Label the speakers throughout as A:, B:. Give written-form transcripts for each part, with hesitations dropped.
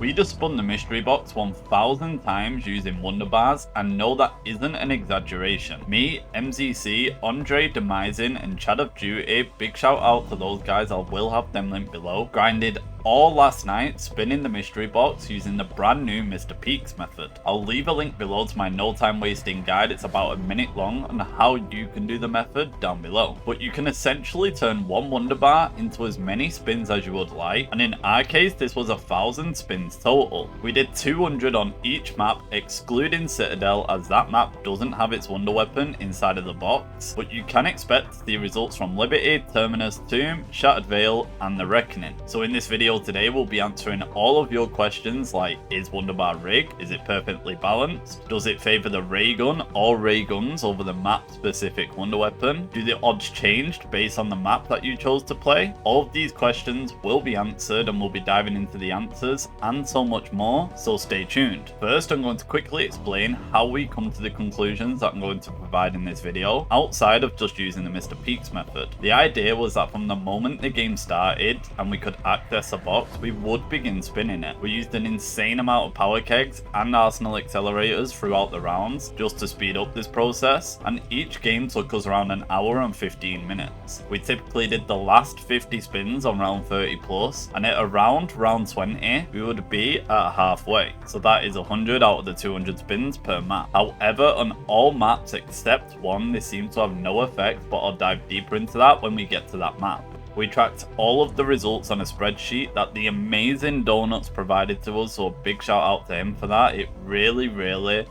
A: We just spun the mystery box 1000 times using Wonderbars, and no, that isn't an exaggeration. Me, MZC, Andre, Demizin, and Chad of Duty, big shout out to those guys, I will have them linked below, grinded all last night spinning the mystery box using the brand new Mr. Peaks method. I'll leave a link below to my no time wasting guide. It's about a minute long on how you can do the method down below. But you can essentially turn one Wonderbar into as many spins as you would like, and in our case this was 1000 spins total. We did 200 on each map excluding Citadel, as that map doesn't have its wonder weapon inside of the box, but you can expect the results from Liberty, Terminus, Tomb, Shattered Veil and the Reckoning. So in this video today we'll be answering all of your questions like, is Wonderbar rigged? Is it perfectly balanced? Does it favour the ray gun or ray guns over the map specific wonder weapon? Do the odds change based on the map that you chose to play? All of these questions will be answered, and we'll be diving into the answers and so much more, so stay tuned. First, I'm going to quickly explain how we come to the conclusions that I'm going to provide in this video outside of just using the Mr. Peaks method. The idea was that from the moment the game started and we could access a box, we would begin spinning it. We used an insane amount of power kegs and arsenal accelerators throughout the rounds just to speed up this process, and each game took us around an hour and 15 minutes. We typically did the last 50 spins on round 30 plus, and at around round 20 we would be at halfway, so that is 100 out of the 200 spins per map. However, on all maps except one, this seems to have no effect, but I'll dive deeper into that when we get to that map. We tracked all of the results on a spreadsheet that the amazing Donuts provided to us, so a big shout out to him for that. It really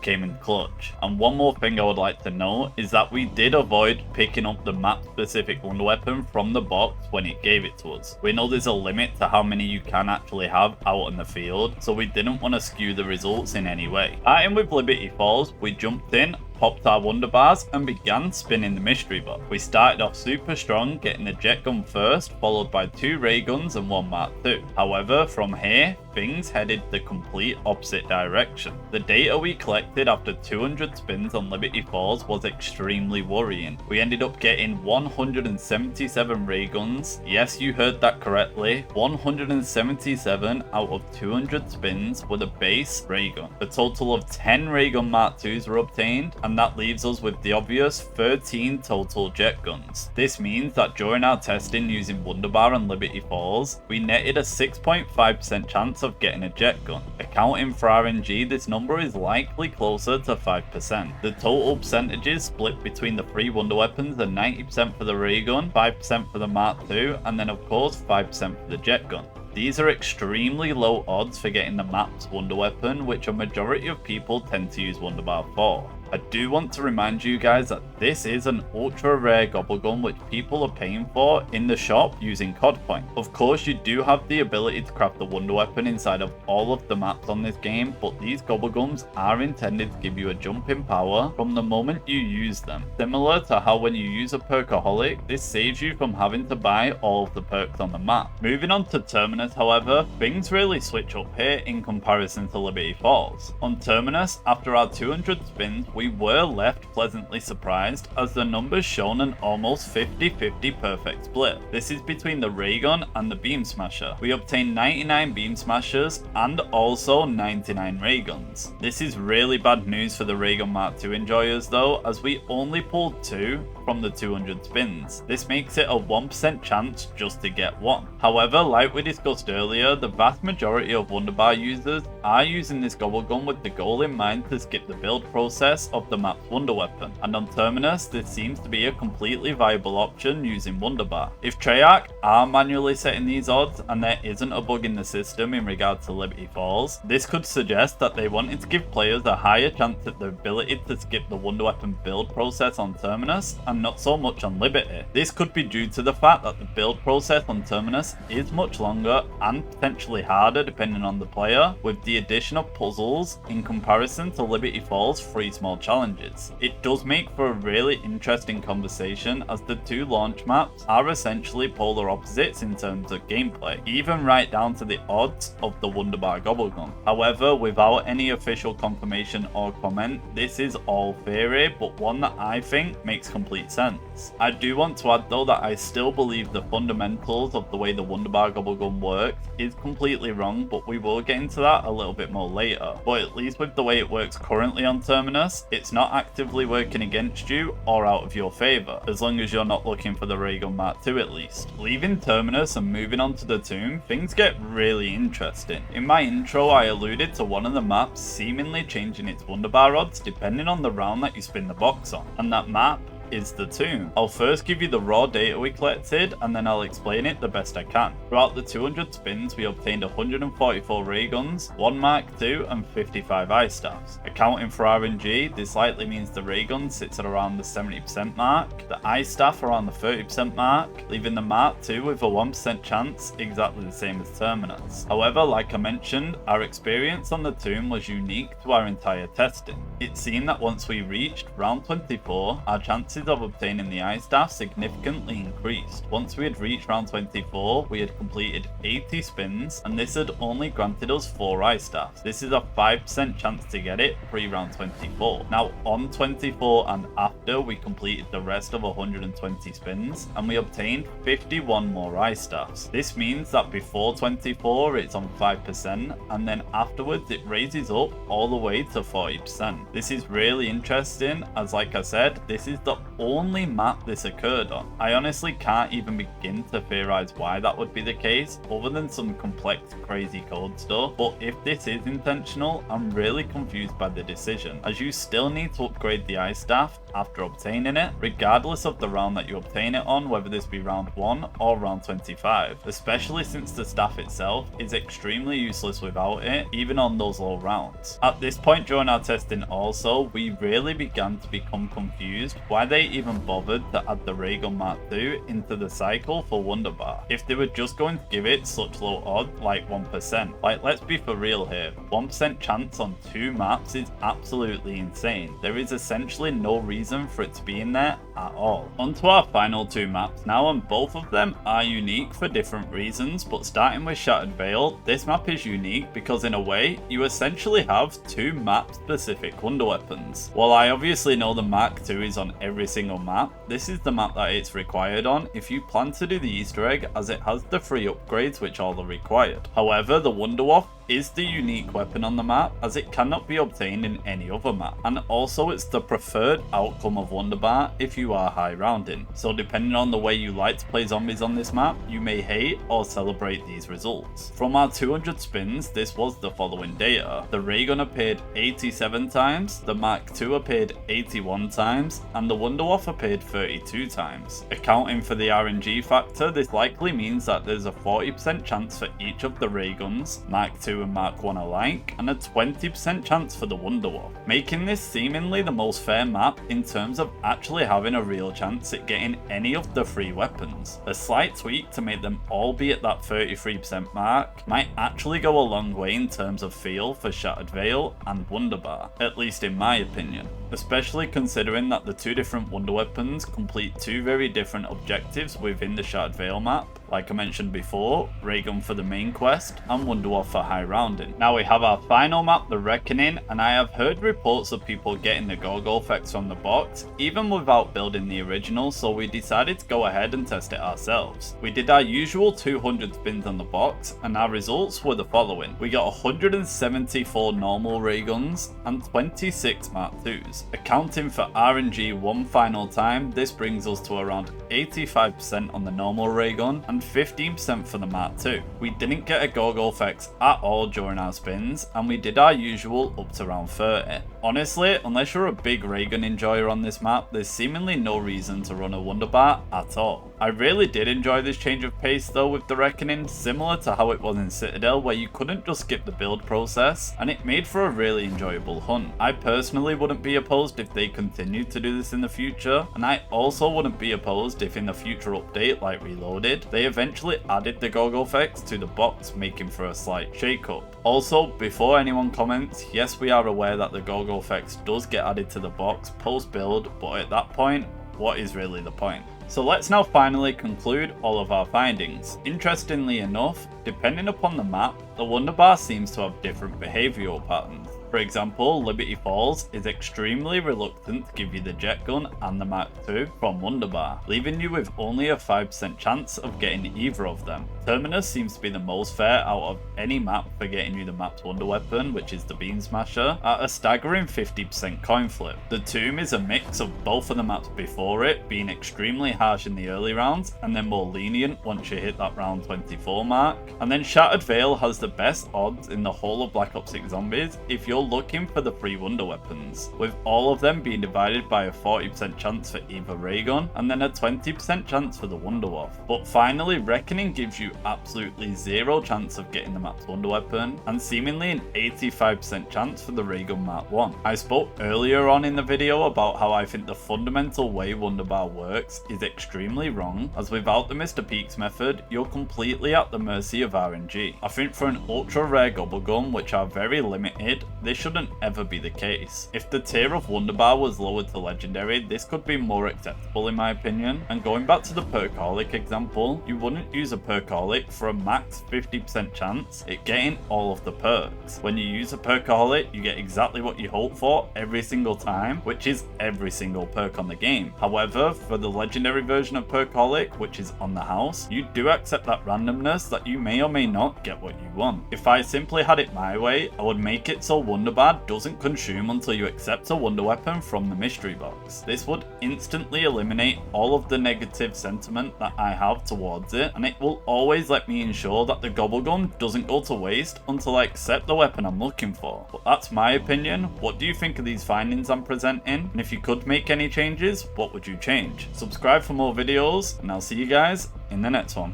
A: came in clutch. And one more thing I would like to note is that we did avoid picking up the map specific wonder weapon from the box when it gave it to us. We know there's a limit to how many you can actually have out in the field, so we didn't want to skew the results in any way. Starting with Liberty Falls, we jumped in, popped our Wonderbars and began spinning the mystery box. We started off super strong, getting the jet gun first, followed by 2 ray guns and 1 Mark II. However, from here, things headed the complete opposite direction. The data we collected after 200 spins on Liberty Falls was extremely worrying. We ended up getting 177 ray guns. Yes, you heard that correctly. 177 out of 200 spins were the base ray gun. A total of 10 ray gun Mark IIs were obtained, and that leaves us with the obvious 13 total jet guns. This means that during our testing using Wonderbar and Liberty Falls, we netted a 6.5% chance of getting a jet gun. Accounting for RNG, this number is likely closer to 5%. The total percentages split between the 3 wonder weapons are 90% for the ray gun, 5% for the Mark II, and then of course 5% for the jet gun. These are extremely low odds for getting the map's wonder weapon, which a majority of people tend to use Wonderbar for. I do want to remind you guys that this is an ultra rare gobble gun which people are paying for in the shop using COD points. Of course, you do have the ability to craft the wonder weapon inside of all of the maps on this game, but these gobble guns are intended to give you a jump in power from the moment you use them. Similar to how when you use a perkaholic, this saves you from having to buy all of the perks on the map. Moving on to Terminus, however, things really switch up here in comparison to Liberty Falls. On Terminus, after our 200 spins, we were left pleasantly surprised as the numbers shown an almost 50-50 perfect split. This is between the ray gun and the beam smasher. We obtained 99 beam smashers and also 99 ray guns. This is really bad news for the ray gun Mark II enjoyers though, as we only pulled 2 from the 200 spins. This makes it a 1% chance just to get 1. However, like we discussed earlier, the vast majority of Wonderbar users are using this gobble gun with the goal in mind to skip the build process of the map's wonder weapon, and on Terminus this seems to be a completely viable option using Wonderbar. If Treyarch are manually setting these odds and there isn't a bug in the system in regards to Liberty Falls, this could suggest that they wanted to give players a higher chance at the ability to skip the wonder weapon build process on Terminus and not so much on Liberty. This could be due to the fact that the build process on Terminus is much longer and potentially harder depending on the player, with the addition of puzzles in comparison to Liberty Falls' 3 small challenges. It does make for a really interesting conversation as the two launch maps are essentially polar opposites in terms of gameplay, even right down to the odds of the Wonderbar Gobblegun. However, without any official confirmation or comment, this is all theory, but one that I think makes complete sense. I do want to add though that I still believe the fundamentals of the way the Wonderbar Gobblegun works is completely wrong, but we will get into that a little bit more later. But at least with the way it works currently on Terminus, it's not actively working against you or out of your favour, as long as you're not looking for the Raygun Mark II at least. Leaving Terminus and moving on to the tomb, things get really interesting. In my intro I alluded to one of the maps seemingly changing its Wonderbar odds depending on the round that you spin the box on, and that map is the tomb. I'll first give you the raw data we collected and then I'll explain it the best I can. Throughout the 200 spins we obtained 144 ray guns, 1 Mark II and 55 ice staffs. Accounting for RNG, this likely means the ray gun sits at around the 70% mark, the ice staff around the 30% mark, leaving the Mark II with a 1% chance, exactly the same as Terminus. However, like I mentioned, our experience on the tomb was unique to our entire testing. It seemed that once we reached round 24, our chances of obtaining the ice staff significantly increased. Once we had reached round 24, we had completed 80 spins and this had only granted us 4 ice staffs. This is a 5% chance to get it pre-round 24. Now on 24 and after, we completed the rest of 120 spins and we obtained 51 more ice staffs. This means that before 24 it's on 5% and then afterwards it raises up all the way to 40%. This is really interesting as, like I said, this is the only map this occurred on. I honestly can't even begin to theorize why that would be the case other than some complex crazy code stuff, but if this is intentional, I'm really confused by the decision, as you still need to upgrade the ice staff after obtaining it, regardless of the round that you obtain it on, whether this be round 1 or round 25, especially since the staff itself is extremely useless without it, even on those low rounds. At this point during our testing also, we really began to become confused why they even bothered to add the Raygun Mark II into the cycle for Wonderbar, if they were just going to give it such low odds like 1%. Like, let's be for real here, 1% chance on 2 maps is absolutely insane. There is essentially no reason for it to be in there at all. On to our final 2 maps now, and both of them are unique for different reasons, but starting with Shattered Veil, this map is unique because in a way, you essentially have 2 map specific wonder weapons. While I obviously know the Mark II is on every single map, this is the map that it's required on if you plan to do the Easter egg, as it has the free upgrades which are the required. However, the Wonderwaff is the unique weapon on the map, as it cannot be obtained in any other map, and also it's the preferred outcome of Wonderbar if you are high rounding. So depending on the way you like to play zombies on this map, you may hate or celebrate these results. From our 200 spins, this was the following data. The Raygun appeared 87 times, the Mark II appeared 81 times, and the Wonderwaff appeared 32 times. Accounting for the RNG factor, this likely means that there's a 40% chance for each of the Rayguns, Mark II and Mark I alike, and a 20% chance for the Wonderwaff, making this seemingly the most fair map in terms of actually having a real chance at getting any of the free weapons. A slight tweak to make them all be at that 33% mark might actually go a long way in terms of feel for Shattered Veil and Wonderbar, at least in my opinion, especially considering that the 2 different wonder weapons complete 2 very different objectives within the Shattered Veil map. Like I mentioned before, Raygun for the main quest and Wonderwaff for high rounding. Now we have our final map, the Reckoning, and I have heard reports of people getting the Gorgofex from the box even without building the original, so we decided to go ahead and test it ourselves. We did our usual 200 spins on the box and our results were the following. We got 174 normal Rayguns and 26 Mark IIs. Accounting for RNG one final time, this brings us to around 85% on the normal Raygun and 15% for the Mark II. We didn't get a Gorgofex at all during our spins, and we did our usual up to round 30. Honestly, unless you're a big Raygun enjoyer on this map, there's seemingly no reason to run a Wonderbar at all. I really did enjoy this change of pace though with the Reckoning, similar to how it was in Citadel where you couldn't just skip the build process, and it made for a really enjoyable hunt. I personally wouldn't be opposed if they continued to do this in the future, and I also wouldn't be opposed if in the future update like Reloaded, they eventually added the Gorgofex to the box, making for a slight shake-up. Also, before anyone comments, yes, we are aware that the Gorgofex does get added to the box post-build, but at that point, what is really the point? So let's now finally conclude all of our findings. Interestingly enough, depending upon the map, the Wonderbar seems to have different behavioural patterns. For example, Liberty Falls is extremely reluctant to give you the jet gun and the Mark II from Wonderbar, leaving you with only a 5% chance of getting either of them. Terminus seems to be the most fair out of any map for getting you the map's wonder weapon, which is the Beam Smasher, at a staggering 50% coin flip. The Tomb is a mix of both of the maps before it, being extremely harsh in the early rounds and then more lenient once you hit that round 24 mark. And then Shattered Veil has the best odds in the whole of Black Ops 6 Zombies if you're looking for the free wonder weapons, with all of them being divided by a 40% chance for either ray gun and then a 20% chance for the Wonder Wolf. But finally, Reckoning gives you absolutely zero chance of getting the map's wonder weapon and seemingly an 85% chance for the ray gun Mark 1. I spoke earlier on in the video about how I think the fundamental way Wonderbar works is extremely wrong, as without the Mr. Peaks method, you're completely at the mercy of RNG. I think for an ultra rare gobble gun, which are very limited, this shouldn't ever be the case. If the tier of Wonderbar was lowered to legendary, this could be more acceptable in my opinion. And going back to the Percolic example, you wouldn't use a Percolic for a max 50% chance at getting all of the perks. When you use a Percolic, you get exactly what you hope for every single time, which is every single perk on the game. However, for the legendary version of Percolic, which is on the house, you do accept that randomness that you may or may not get what you want. If I simply had it my way, I would make it so Wonderbar doesn't consume until you accept a wonder weapon from the mystery box. This would instantly eliminate all of the negative sentiment that I have towards it, and it will always let me ensure that the gobble gun doesn't go to waste until I accept the weapon I'm looking for. But that's my opinion. What do you think of these findings I'm presenting? And if you could make any changes, what would you change? Subscribe for more videos, and I'll see you guys in the next one.